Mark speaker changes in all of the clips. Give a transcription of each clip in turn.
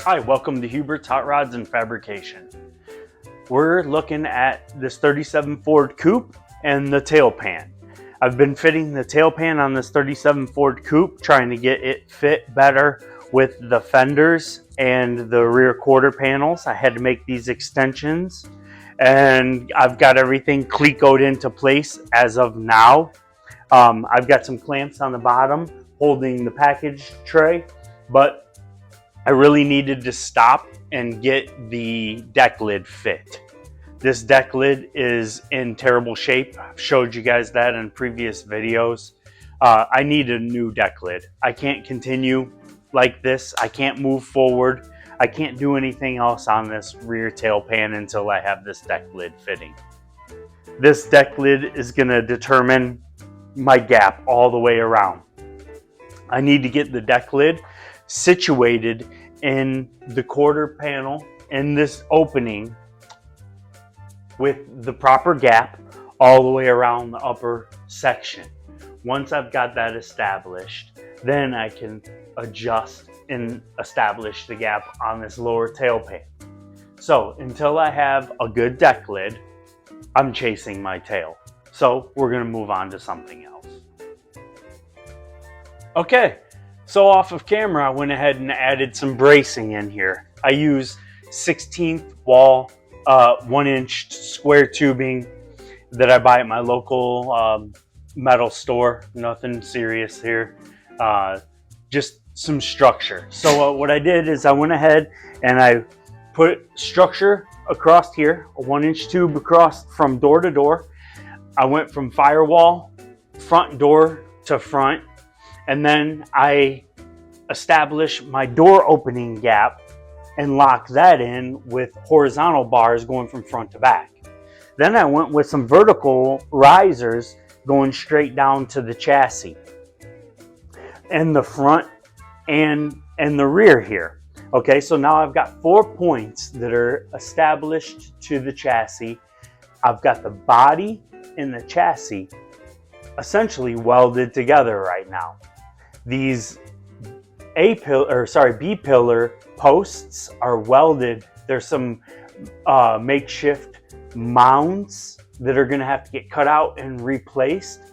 Speaker 1: Hi, welcome to Hubert's Hot Rods and Fabrication. We're looking at this 37 Ford Coupe and the tail pan. I've been fitting the tail pan on this 37 Ford Coupe, trying to get it fit better with the fenders and the rear quarter panels. I had to make these extensions and I've got everything clecoed into place as of now. I've got some clamps on the bottom holding the package tray, but I really needed to stop and get the deck lid fit. This deck lid is in terrible shape. I've showed you guys that in previous videos. I need a new deck lid. I can't continue like this. I can't move forward. I can't do anything else on this rear tail pan until I have this deck lid fitting. This deck lid is going to determine my gap all the way around. I need to get the deck lid situated in the quarter panel in this opening with the proper gap all the way around the upper section. Once I've got that established, then I can adjust and establish the gap on this lower tail pan. So until I have a good deck lid, I'm chasing my tail. So we're going to move on to something else. Okay, so off of camera, I went ahead and added some bracing in here. I use 16th wall, 1-inch square tubing that I buy at my local metal store. Nothing serious here, just some structure. So what I did is I went ahead and I put structure across here, a 1-inch tube across from door to door. I went from firewall, front door to front, and then I established my door opening gap and lock that in with horizontal bars going from front to back. Then I went with some vertical risers going straight down to the chassis and the front and the rear here. Okay, so now I've got 4 points that are established to the chassis. I've got the body and the chassis essentially welded together right now. These B pillar posts are welded. There's some makeshift mounds that are going to have to get cut out and replaced,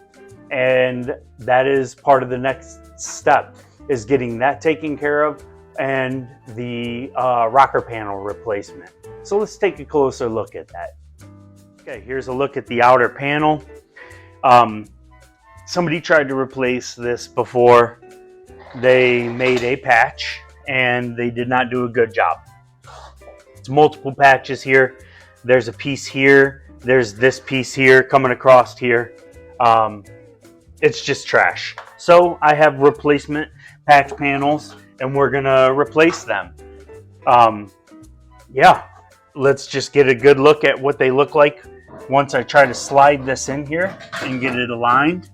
Speaker 1: and that is part of the next step, is getting that taken care of and the rocker panel replacement. So let's take a closer look at that. Okay, here's a look at the outer panel. Somebody tried to replace this before. They made a patch and they did not do a good job. It's multiple patches here. There's a piece here. There's this piece here coming across here. It's just trash. So I have replacement patch panels and we're gonna replace them. Yeah, let's just get a good look at what they look like once I try to slide this in here and get it aligned.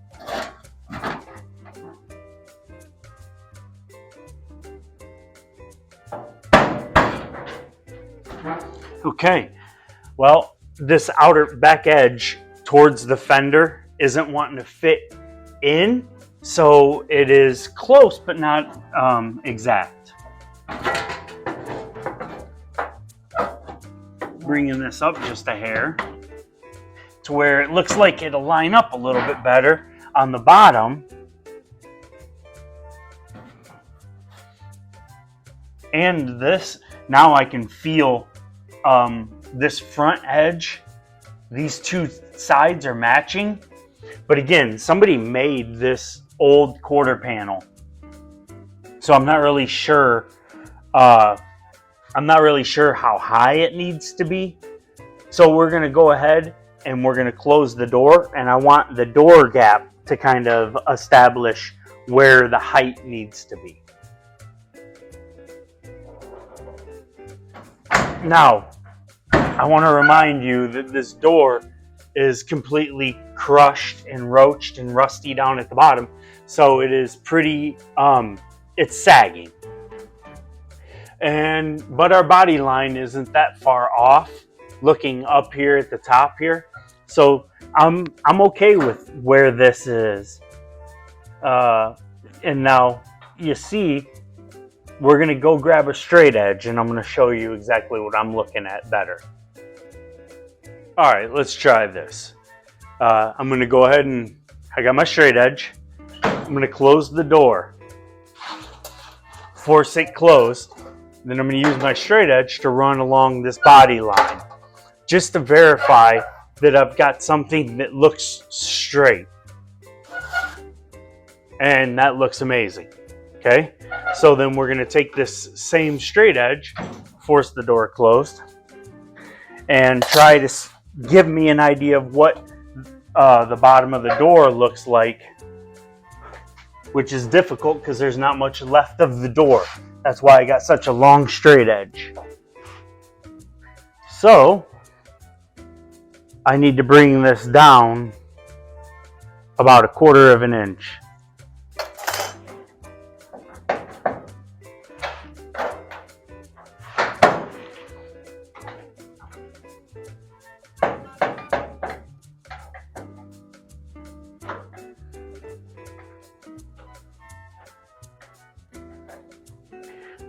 Speaker 1: Okay, well, this outer back edge towards the fender isn't wanting to fit in, so it is close but not exact. Bringing this up just a hair to where it looks like it'll line up a little bit better on the bottom. And this, now I can feel this front edge, these two sides are matching. But again, somebody made this old quarter panel, so I'm not really sure how high it needs to be. So we're gonna go ahead and we're gonna close the door, and I want the door gap to kind of establish where the height needs to be. Now, I want to remind you that this door is completely crushed and roached and rusty down at the bottom, so it is pretty, it's sagging. But our body line isn't that far off, looking up here at the top here, so I'm okay with where this is. And now you see we're gonna go grab a straight edge and I'm gonna show you exactly what I'm looking at better. All right, let's try this. I'm gonna go ahead and I got my straight edge. I'm gonna close the door, force it closed. Then I'm gonna use my straight edge to run along this body line, just to verify that I've got something that looks straight. And that looks amazing, okay? So then we're gonna take this same straight edge, force the door closed, and try to give me an idea of what the bottom of the door looks like, which is difficult because there's not much left of the door. That's why I got such a long straight edge. So I need to bring this down about 1/4 of an inch.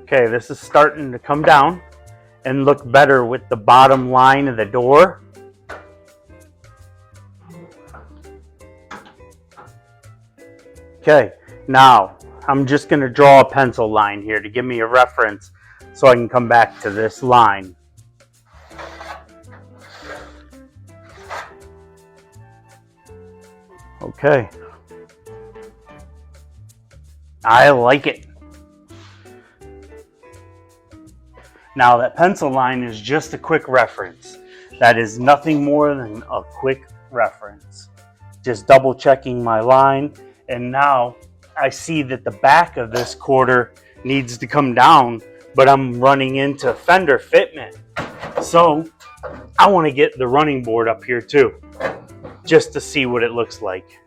Speaker 1: Okay, this is starting to come down and look better with the bottom line of the door. Okay, now I'm just going to draw a pencil line here to give me a reference so I can come back to this line. Okay, I like it. Now that pencil line is just a quick reference. That is nothing more than a quick reference. Just double checking my line, and now I see that the back of this quarter needs to come down, but I'm running into fender fitment. So I want to get the running board up here too, just to see what it looks like.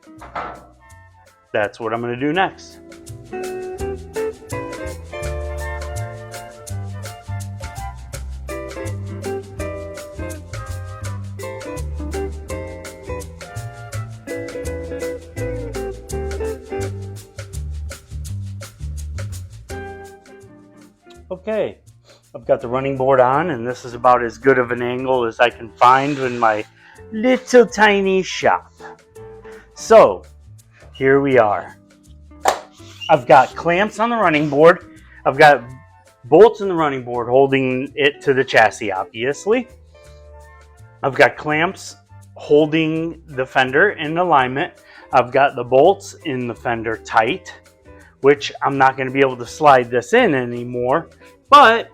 Speaker 1: That's what I'm going to do next. Okay, I've got the running board on, and this is about as good of an angle as I can find in my little tiny shop. So here we are. I've got clamps on the running board. I've got bolts in the running board holding it to the chassis, obviously. I've got clamps holding the fender in alignment. I've got the bolts in the fender tight, which I'm not going to be able to slide this in anymore, but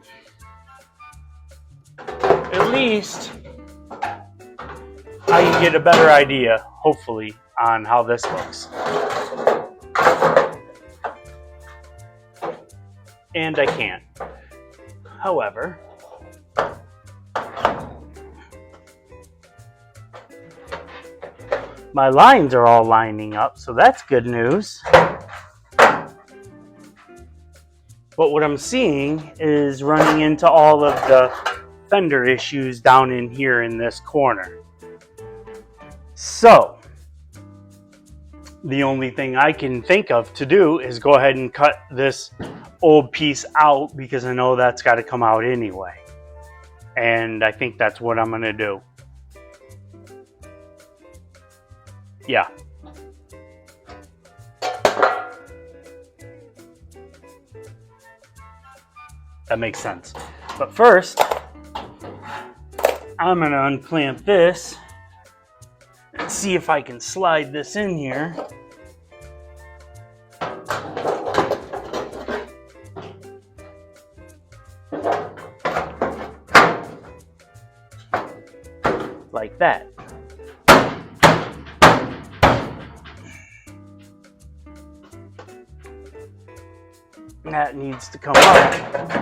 Speaker 1: at least I can get a better idea, hopefully, on how this looks. And I can. However, my lines are all lining up, so that's good news. But what I'm seeing is running into all of the fender issues down in here in this corner. So the only thing I can think of to do is go ahead and cut this old piece out, because I know that's got to come out anyway. And I think that's what I'm going to do. Yeah. That makes sense. But first, I'm going to unclamp this and see if I can slide this in here. Like that. That needs to come up.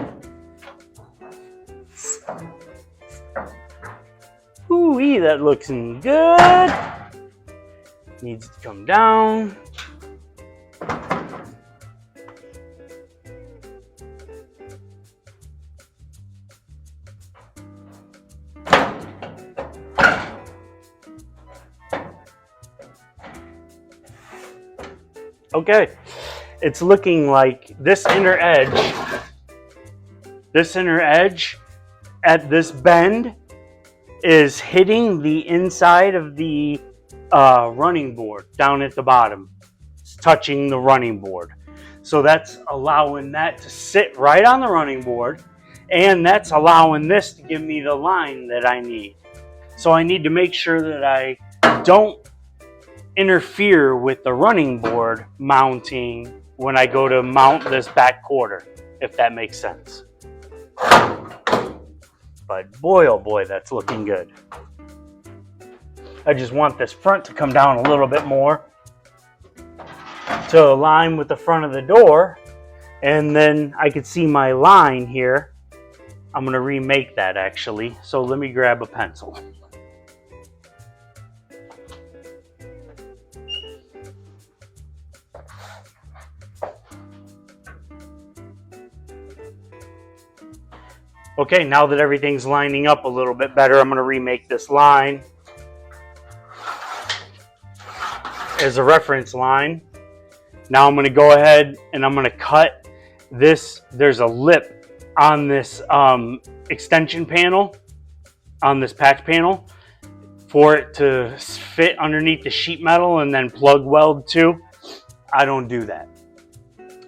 Speaker 1: Ooh-wee, that looks good. Needs to come down. Okay, it's looking like this inner edge This inner edge at this bend is hitting the inside of the running board down at the bottom. It's touching the running board. So that's allowing that to sit right on the running board, and that's allowing this to give me the line that I need. So I need to make sure that I don't interfere with the running board mounting when I go to mount this back quarter, if that makes sense. But boy, oh boy, that's looking good. I just want this front to come down a little bit more to align with the front of the door, and then I could see my line here. I'm going to remake that actually, so let me grab a pencil. Okay, now that everything's lining up a little bit better, I'm going to remake this line as a reference line. Now I'm going to go ahead and I'm going to cut this. There's a lip on this extension panel, on this patch panel, for it to fit underneath the sheet metal and then plug weld to. I don't do that.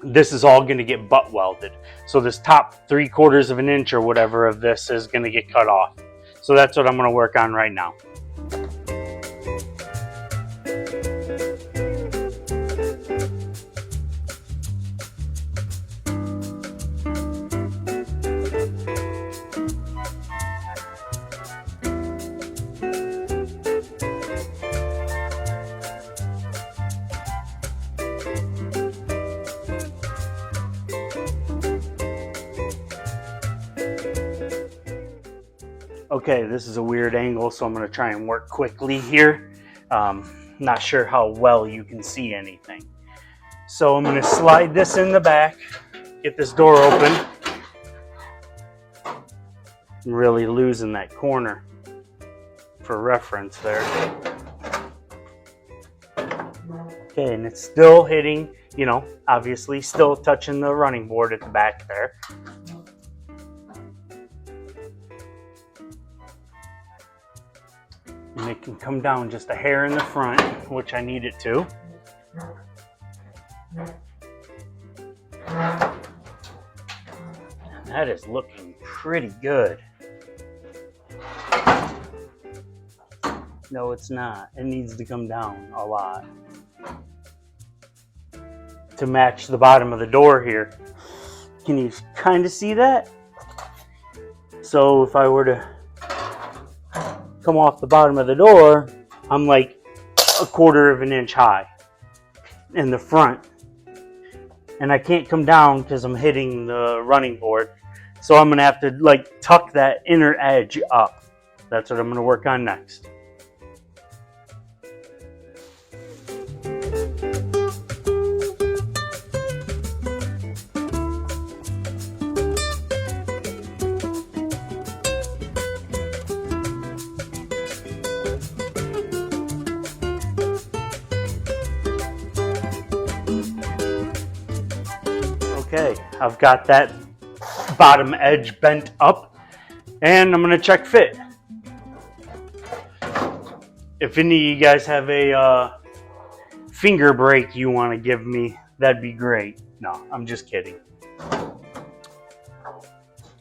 Speaker 1: This is all going to get butt welded. So this top 3/4 of an inch or whatever of this is going to get cut off. So that's what I'm going to work on right now. Okay, this is a weird angle, so I'm going to try and work quickly here. Not sure how well you can see anything. So I'm going to slide this in the back, get this door open. I'm really losing that corner for reference there. Okay, and it's still hitting, you know, obviously still touching the running board at the back there. And it can come down just a hair in the front, which I need it to. And that is looking pretty good. No, it's not. It needs to come down a lot to match the bottom of the door here. Can you kind of see that? So if I were to come off the bottom of the door, I'm like 1/4 of an inch high in the front, and I can't come down because I'm hitting the running board. So I'm gonna have to like tuck that inner edge up. That's what I'm gonna work on next. Okay, I've got that bottom edge bent up, and I'm gonna check fit. If any of you guys have a finger break you want to give me, that'd be great. No, I'm just kidding.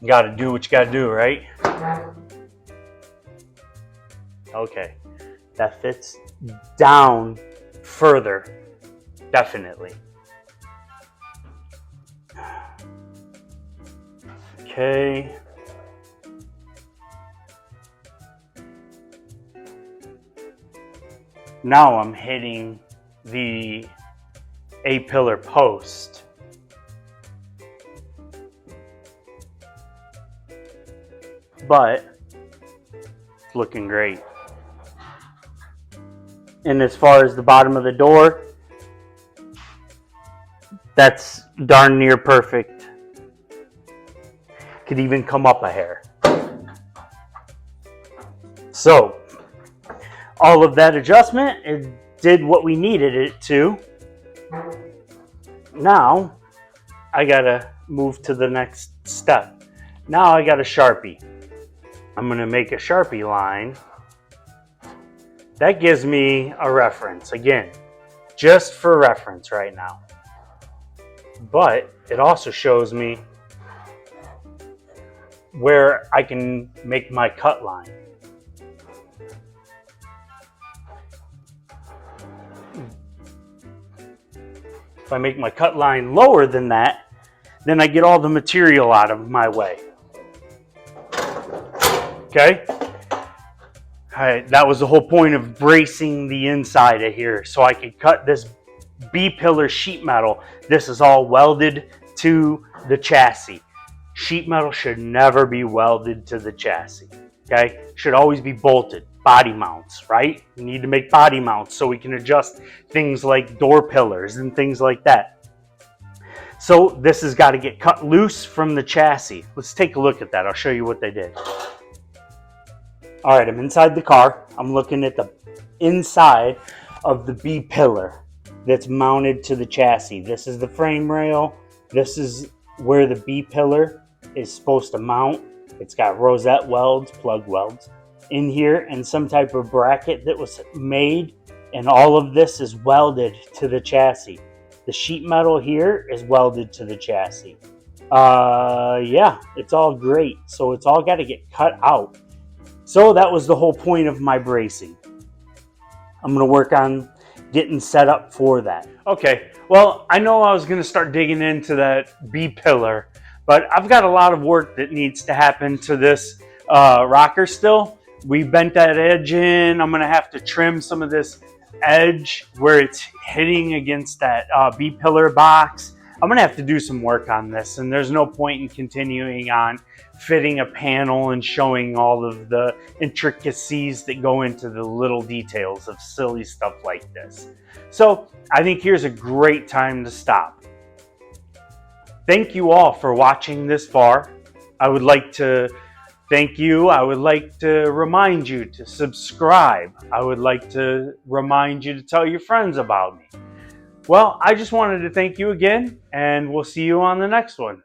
Speaker 1: You gotta do what you gotta do, right? Okay, that fits down further, definitely. Okay. Now I'm hitting the A-pillar post. But it's looking great. And as far as the bottom of the door, that's darn near perfect. Could even come up a hair. So all of that adjustment, it did what we needed it to. Now I gotta move to the next step, Now I got a Sharpie. I'm gonna make a Sharpie line. That gives me a reference, again, just for reference right now. But it also shows me where I can make my cut line. If I make my cut line lower than that, then I get all the material out of my way. Okay? Alright, that was the whole point of bracing the inside of here, so I could cut this B-pillar sheet metal. This is all welded to the chassis. Sheet metal should never be welded to the chassis. Okay? Should always be bolted. Body mounts, right? We need to make body mounts so we can adjust things like door pillars and things like that. So this has got to get cut loose from the chassis. Let's take a look at that. I'll show you what they did. All right, I'm inside the car. I'm looking at the inside of the B-pillar that's mounted to the chassis. This is the frame rail. This is where the B-pillar is supposed to mount. It's got rosette welds, plug welds in here, and some type of bracket that was made, and all of this is welded to the chassis. The sheet metal here is welded to the chassis. Yeah, it's all great. So it's all got to get cut out. So that was the whole point of my bracing. I'm going to work on getting set up for that. Okay, well, I know I was going to start digging into that B-pillar, but I've got a lot of work that needs to happen to this rocker still. We bent that edge in. I'm going to have to trim some of this edge where it's hitting against that B-pillar box. I'm going to have to do some work on this, and there's no point in continuing on fitting a panel and showing all of the intricacies that go into the little details of silly stuff like this. So I think here's a great time to stop. Thank you all for watching this far. I would like to thank you. I would like to remind you to subscribe. I would like to remind you to tell your friends about me. Well, I just wanted to thank you again, and we'll see you on the next one.